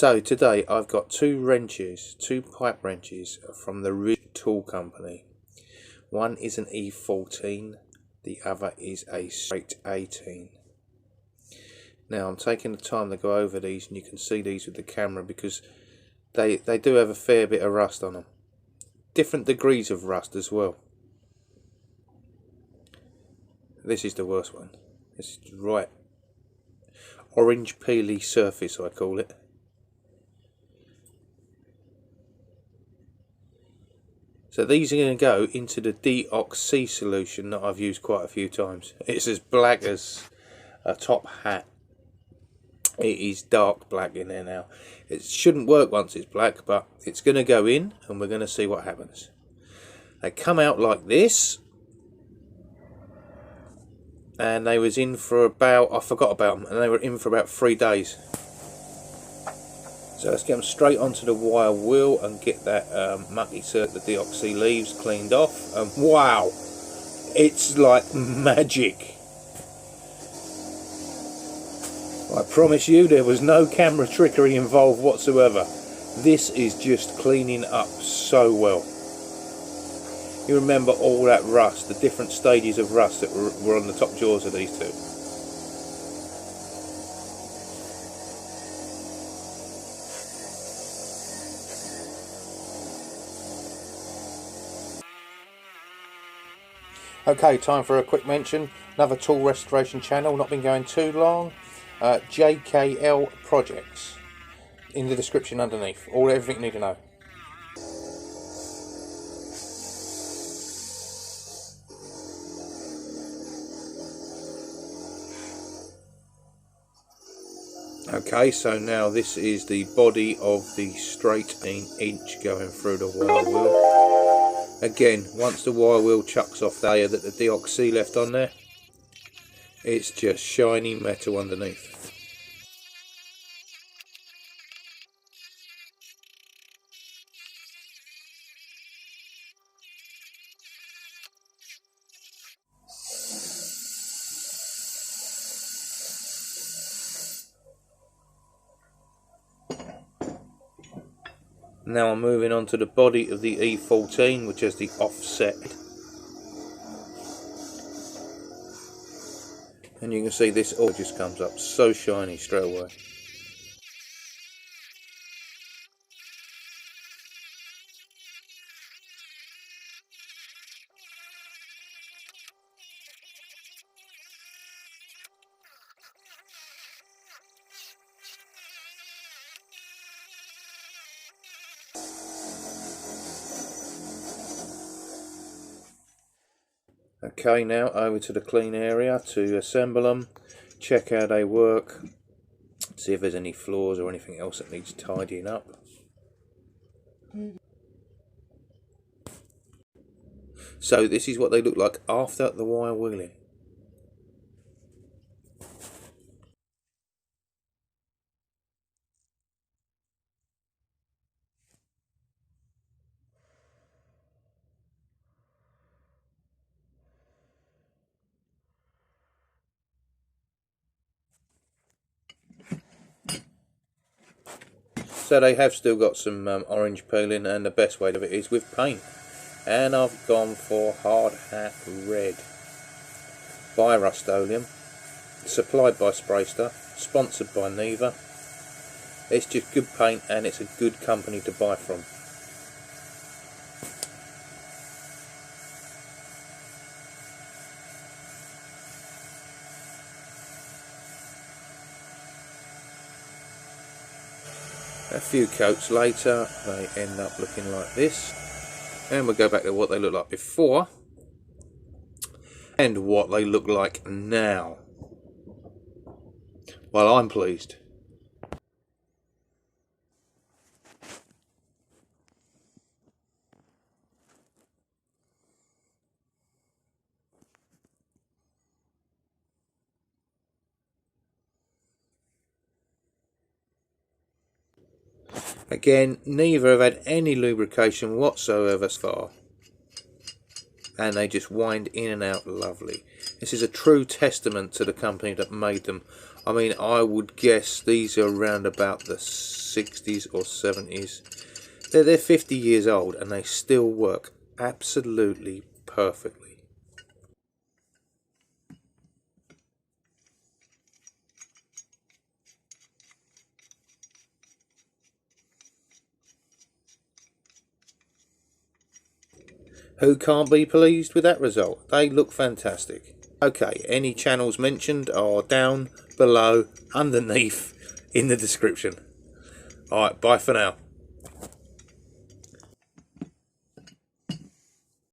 So today I've got two pipe wrenches from the Ridgid tool company. One is an E14, the other is a straight 18. Now I'm taking the time to go over these, and you can see these with the camera because they do have a fair bit of rust on them. Different degrees of rust as well. This is the worst one. This is right orange peely surface, I call it. So these are going to go into the deoxy solution that I've used quite a few times. It's as black as a top hat. It is dark black in there now. It shouldn't work once it's black, but it's going to go in and we're going to see what happens. They come out like this. And they was in for about, I forgot about them, and they were in for about 3 days. So let's get them straight onto the wire wheel and get that mucky circuit, the deoxy leaves, cleaned off. And wow, it's like magic. I promise you there was no camera trickery involved whatsoever. This is just cleaning up so well. You remember all that rust, the different stages of rust that were on the top jaws of these two. Okay, time for a quick mention. Another tool restoration channel, not been going too long. JKL Projects. In the description underneath. Everything you need to know. Okay, so now this is the body of the straight 18-inch going through the wire wheel. Again, once the wire wheel chucks off the layer that the deoxy left on there, it's just shiny metal underneath. Now I'm moving on to the body of the E14, which has the offset. And you can see this all just comes up so shiny straight away. Okay, now over to the clean area to assemble them, check how they work, see if there's any flaws or anything else that needs tidying up. So this is what they look like after the wire wheeling. So they have still got some orange peeling, and the best way of it is with paint. And I've gone for Hard Hat Red by Rust-Oleum, supplied by Sprayster, sponsored by Neva. It's just good paint and it's a good company to buy from. A few coats later, they end up looking like this. And we'll go back to what they looked like before and what they look like now. Well, I'm pleased. Again, neither have had any lubrication whatsoever so far. And they just wind in and out lovely. This is a true testament to the company that made them. I mean, I would guess these are around about the 60s or 70s. They're 50 years old and they still work absolutely perfectly. Who can't be pleased with that result? They look fantastic. Okay, any channels mentioned are down below, underneath, in the description. Alright, bye for now.